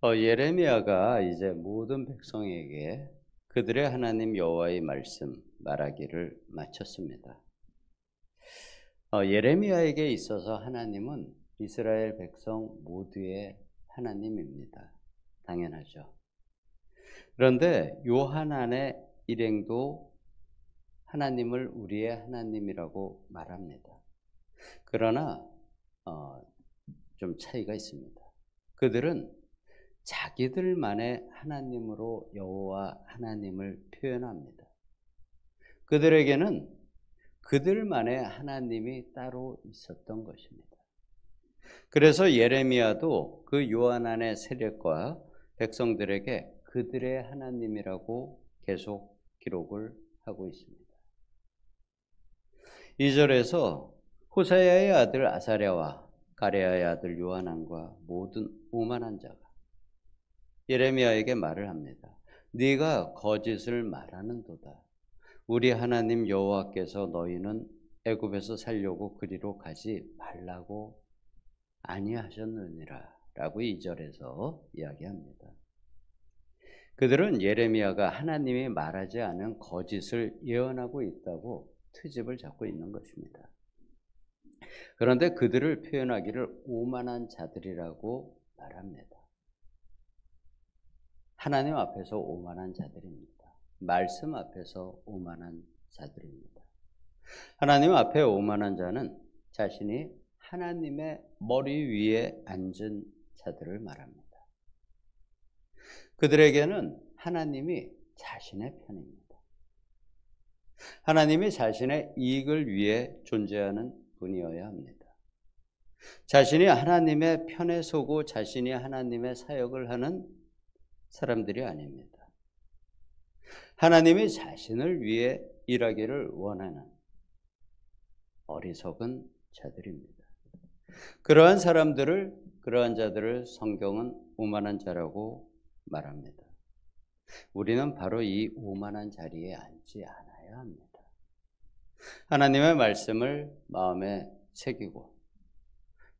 예레미야가 이제 모든 백성에게 그들의 하나님 여호와의 말씀 말하기를 마쳤습니다. 예레미야에게 있어서 하나님은 이스라엘 백성 모두의 하나님입니다. 당연하죠. 그런데 요한안의 일행도 하나님을 우리의 하나님이라고 말합니다. 그러나 어, 좀 차이가 있습니다. 그들은 자기들만의 하나님으로 여호와 하나님을 표현합니다. 그들에게는 그들만의 하나님이 따로 있었던 것입니다. 그래서 예레미야도 그 요한안의 세력과 백성들에게 그들의 하나님이라고 계속 기록을 하고 있습니다. 2절에서 호사야의 아들 아사랴와 가레야의 아들 요하난과 모든 오만한 자가 예레미야에게 말을 합니다. 네가 거짓을 말하는도다. 우리 하나님 여호와께서 너희는 애굽에서 살려고 그리로 가지 말라고 아니하셨느니라 라고 2절에서 이야기합니다. 그들은 예레미야가 하나님이 말하지 않은 거짓을 예언하고 있다고 트집을 잡고 있는 것입니다. 그런데 그들을 표현하기를 오만한 자들이라고 말합니다. 하나님 앞에서 오만한 자들입니다. 말씀 앞에서 오만한 자들입니다. 하나님 앞에 오만한 자는 자신이 하나님의 머리 위에 앉은 자들을 말합니다. 그들에게는 하나님이 자신의 편입니다. 하나님이 자신의 이익을 위해 존재하는 분이어야 합니다. 자신이 하나님의 편에 서고 자신이 하나님의 사역을 하는 사람들이 아닙니다. 하나님이 자신을 위해 일하기를 원하는 어리석은 자들입니다. 그러한 자들을 성경은 오만한 자라고 말합니다. 우리는 바로 이 오만한 자리에 앉지 않아야 합니다. 하나님의 말씀을 마음에 새기고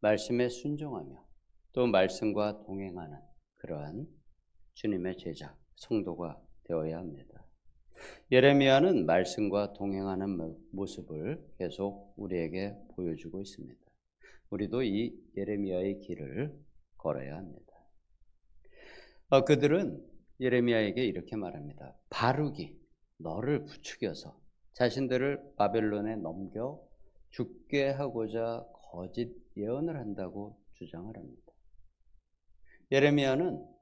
말씀에 순종하며 또 말씀과 동행하는 그러한 주님의 제자, 성도가 되어야 합니다. 예레미야는 말씀과 동행하는 모습을 계속 우리에게 보여주고 있습니다. 우리도 이 예레미야의 길을 걸어야 합니다. 그들은 예레미야에게 이렇게 말합니다. 바룩이 너를 부추겨서 자신들을 바벨론에 넘겨 죽게 하고자 거짓 예언을 한다고 주장을 합니다. 예레미야는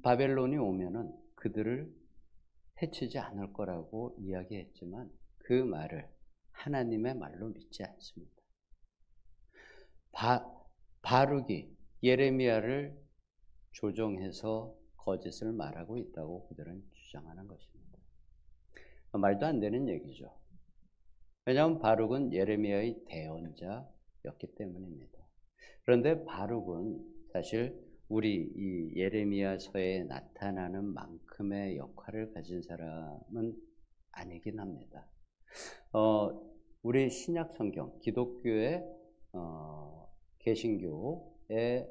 바벨론이 오면은 그들을 해치지 않을 거라고 이야기했지만 그 말을 하나님의 말로 믿지 않습니다. 바룩이 예레미야를 조종해서 거짓을 말하고 있다고 그들은 주장하는 것입니다. 말도 안 되는 얘기죠. 왜냐하면 바룩은 예레미야의 대언자였기 때문입니다. 그런데 바룩은 사실 우리 이 예레미야서에 나타나는 만큼의 역할을 가진 사람은 아니긴 합니다. 우리 신약 성경, 기독교의 개신교의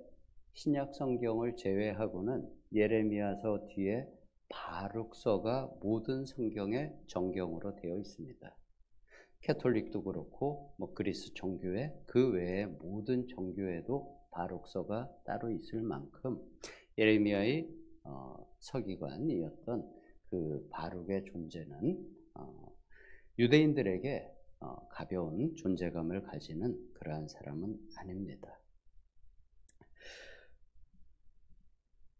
신약 성경을 제외하고는 예레미야서 뒤에 바룩서가 모든 성경의 정경으로 되어 있습니다. 캐톨릭도 그렇고 그리스 종교회 그 외의 모든 종교에도 바룩서가 따로 있을 만큼 예레미야의 서기관이었던 그 바룩의 존재는 유대인들에게 가벼운 존재감을 가지는 그러한 사람은 아닙니다.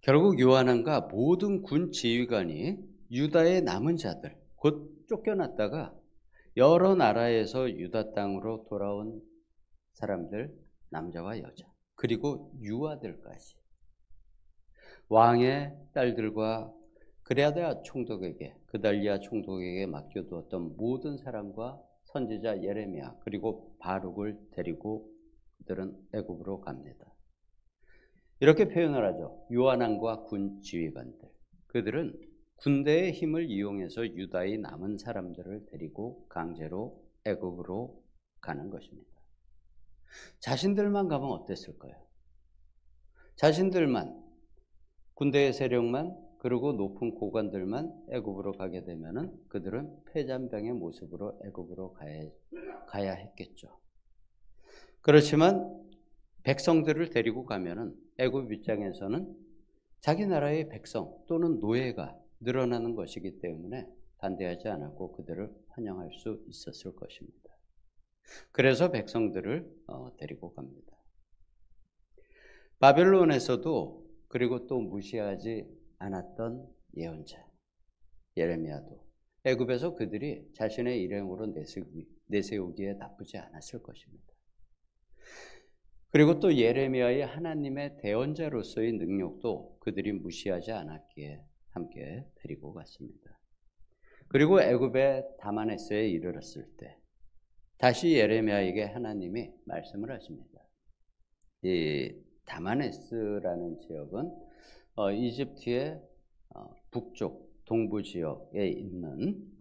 결국 요한안과 모든 군 지휘관이 유다의 남은 자들, 곧 쫓겨났다가 여러 나라에서 유다 땅으로 돌아온 사람들, 남자와 여자, 그리고 유아들까지 왕의 딸들과 그레아다 총독에게, 그달리아 총독에게 맡겨두었던 모든 사람과 선지자 예레미야 그리고 바룩을 데리고 그들은 애굽으로 갑니다. 이렇게 표현을 하죠. 요한안과 군 지휘관들. 그들은 군대의 힘을 이용해서 유다의 남은 사람들을 데리고 강제로 애굽으로 가는 것입니다. 자신들만 가면 어땠을까요? 자신들만 군대의 세력만 그리고 높은 고관들만 애굽으로 가게 되면은 그들은 패잔병의 모습으로 애굽으로 가야 했겠죠. 그렇지만 백성들을 데리고 가면은 애굽 입장에서는 자기 나라의 백성 또는 노예가 늘어나는 것이기 때문에 반대하지 않았고 그들을 환영할 수 있었을 것입니다. 그래서 백성들을 데리고 갑니다. 바벨론에서도 그리고 또 무시하지 않았던 예언자 예레미야도 애굽에서 그들이 자신의 일행으로 내세우기에 나쁘지 않았을 것입니다. 그리고 또 예레미야의 하나님의 대언자로서의 능력도 그들이 무시하지 않았기에 함께 데리고 갔습니다. 그리고 애굽의 다마네스에 이르렀을 때 다시 예레미야에게 하나님이 말씀을 하십니다. 이 다마네스라는 지역은 이집트의 북쪽 동부 지역에 있는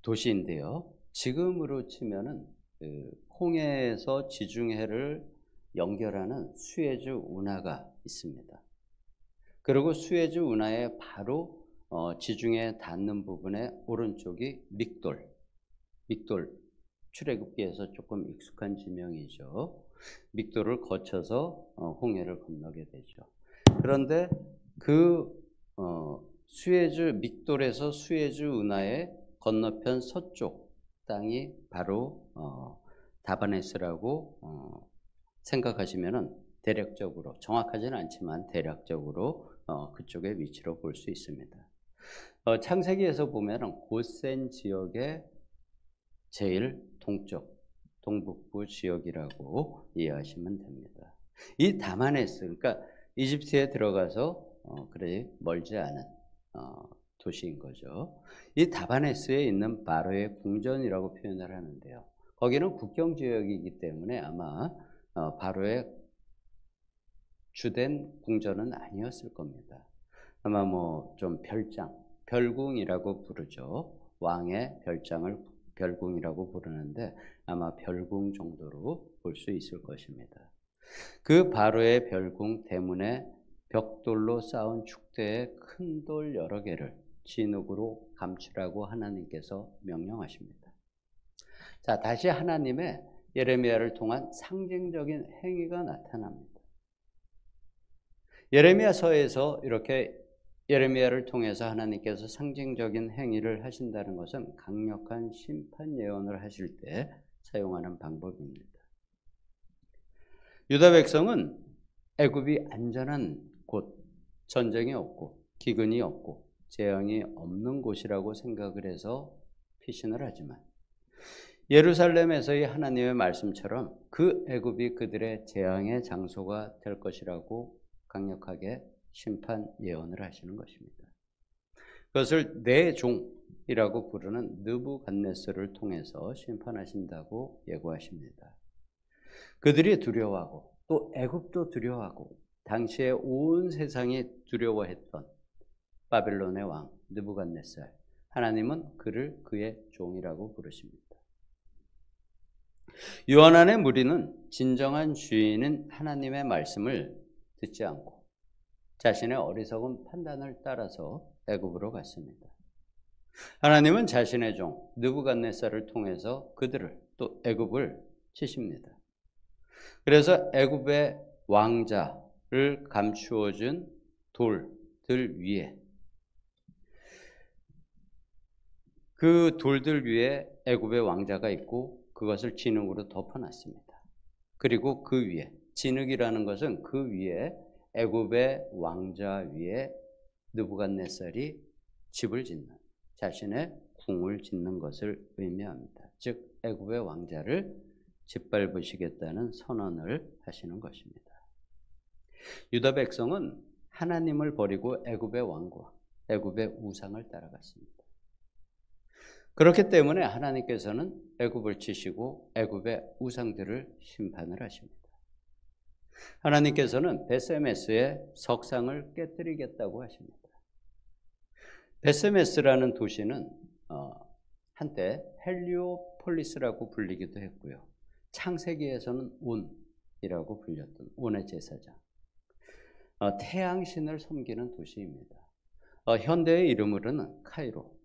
도시인데요. 지금으로 치면은 그 홍해에서 지중해를 연결하는 수에즈 운하가 있습니다. 그리고 수에즈 운하의 바로 지중해에 닿는 부분의 오른쪽이 믹돌 출애굽기에서 조금 익숙한 지명이죠. 믹돌을 거쳐서 홍해를 건너게 되죠. 그런데 그 믹돌에서 수에즈 운하의 건너편 서쪽 땅이 바로 다바네스라고 생각하시면은 대략적으로 정확하지는 않지만 대략적으로 그쪽의 위치로 볼 수 있습니다. 창세기에서 보면은 고센 지역의 제일 동북부 지역이라고 이해하시면 됩니다. 이 다마네스, 그러니까 이집트에 들어가서 그래 멀지 않은 도시인 거죠. 이 다바네스에 있는 바로의 궁전이라고 표현을 하는데요. 거기는 국경 지역이기 때문에 아마 바로의 주된 궁전은 아니었을 겁니다. 아마 뭐 좀 별궁이라고 부르죠. 왕의 별장을 별궁이라고 부르는데 아마 별궁 정도로 볼 수 있을 것입니다. 그 바로의 별궁 대문에 벽돌로 쌓은 축대에 큰 돌 여러 개를 진흙으로 감추라고 하나님께서 명령하십니다. 자, 다시 하나님의 예레미야를 통한 상징적인 행위가 나타납니다. 예레미야서에서 이렇게 예레미야를 통해서 하나님께서 상징적인 행위를 하신다는 것은 강력한 심판 예언을 하실 때 사용하는 방법입니다. 유다 백성은 애굽이 안전한 곳, 전쟁이 없고 기근이 없고 재앙이 없는 곳이라고 생각을 해서 피신을 하지만 예루살렘에서의 하나님의 말씀처럼 그 애굽이 그들의 재앙의 장소가 될 것이라고 강력하게 심판 예언을 하시는 것입니다. 그것을 내 종이라고 부르는 느부갓네살을 통해서 심판하신다고 예고하십니다. 그들이 두려워하고 또 애굽도 두려워하고 당시에 온 세상이 두려워했던 바벨론의 왕 느부갓네살, 하나님은 그를 그의 종이라고 부르십니다. 요한안의 무리는 진정한 주인인 하나님의 말씀을 듣지 않고 자신의 어리석은 판단을 따라서 애굽으로 갔습니다. 하나님은 자신의 종 느부갓네살을 통해서 그들을 또 애굽을 치십니다. 그래서 애굽의 왕자를 감추어준 돌들 위에 그 돌들 위에 애굽의 왕자가 있고 그것을 진흙으로 덮어놨습니다. 그리고 그 위에 진흙이라는 것은 그 위에 애굽의 왕자 위에 느부갓네살이 집을 짓는 자신의 궁을 짓는 것을 의미합니다. 즉 애굽의 왕자를 짓밟으시겠다는 선언을 하시는 것입니다. 유다 백성은 하나님을 버리고 애굽의 왕과 애굽의 우상을 따라갔습니다. 그렇기 때문에 하나님께서는 애굽을 치시고 애굽의 우상들을 심판을 하십니다. 하나님께서는 베세메스의 석상을 깨뜨리겠다고 하십니다. 베세메스라는 도시는 한때 헬리오폴리스라고 불리기도 했고요. 창세기에서는 온이라고 불렸던 온의 제사장. 태양신을 섬기는 도시입니다. 현대의 이름으로는 카이로,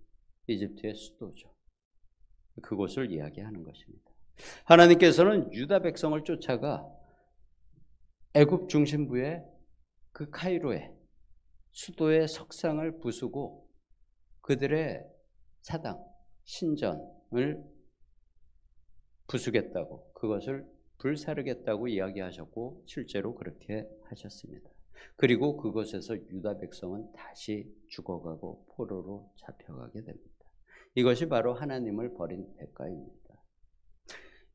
이집트의 수도죠. 그곳을 이야기하는 것입니다. 하나님께서는 유다 백성을 쫓아가 애굽 중심부의 그 카이로에 수도의 석상을 부수고 그들의 사당, 신전을 부수겠다고, 그것을 불사르겠다고 이야기하셨고 실제로 그렇게 하셨습니다. 그리고 그곳에서 유다 백성은 다시 죽어가고 포로로 잡혀가게 됩니다. 이것이 바로 하나님을 버린 대가입니다.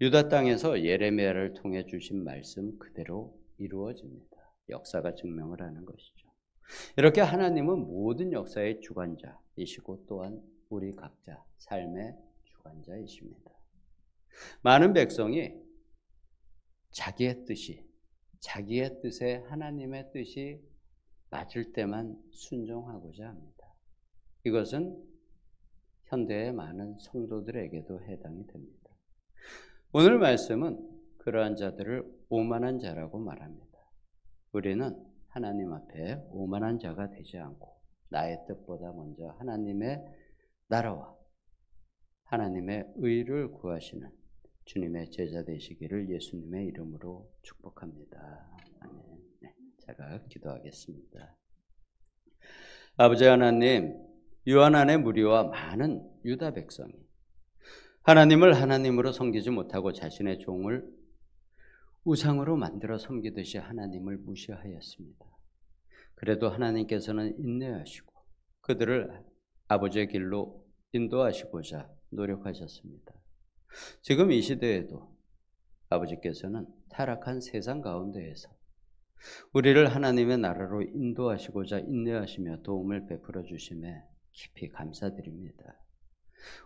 유다 땅에서 예레미야를 통해 주신 말씀 그대로 이루어집니다. 역사가 증명을 하는 것이죠. 이렇게 하나님은 모든 역사의 주관자이시고 또한 우리 각자 삶의 주관자이십니다. 많은 백성이 자기의 뜻에 하나님의 뜻이 맞을 때만 순종하고자 합니다. 이것은 현대의 많은 성도들에게도 해당이 됩니다. 오늘 말씀은 그러한 자들을 오만한 자라고 말합니다. 우리는 하나님 앞에 오만한 자가 되지 않고 나의 뜻보다 먼저 하나님의 나라와 하나님의 의를 구하시는 주님의 제자 되시기를 예수님의 이름으로 축복합니다. 아멘. 네, 제가 기도하겠습니다. 아버지 하나님, 요한안의 무리와 많은 유다 백성이 하나님을 하나님으로 섬기지 못하고 자신의 종을 우상으로 만들어 섬기듯이 하나님을 무시하였습니다. 그래도 하나님께서는 인내하시고 그들을 아버지의 길로 인도하시고자 노력하셨습니다. 지금 이 시대에도 아버지께서는 타락한 세상 가운데에서 우리를 하나님의 나라로 인도하시고자 인내하시며 도움을 베풀어 주심에 깊이 감사드립니다.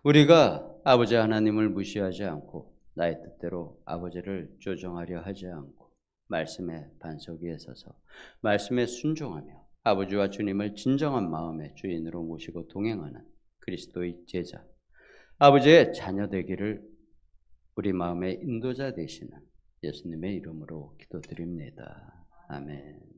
우리가 아버지 하나님을 무시하지 않고 나의 뜻대로 아버지를 조정하려 하지 않고 말씀의 반석 위에 서서 말씀에 순종하며 아버지와 주님을 진정한 마음의 주인으로 모시고 동행하는 그리스도의 제자, 아버지의 자녀 되기를 우리 마음의 인도자 되시는 예수님의 이름으로 기도드립니다. 아멘.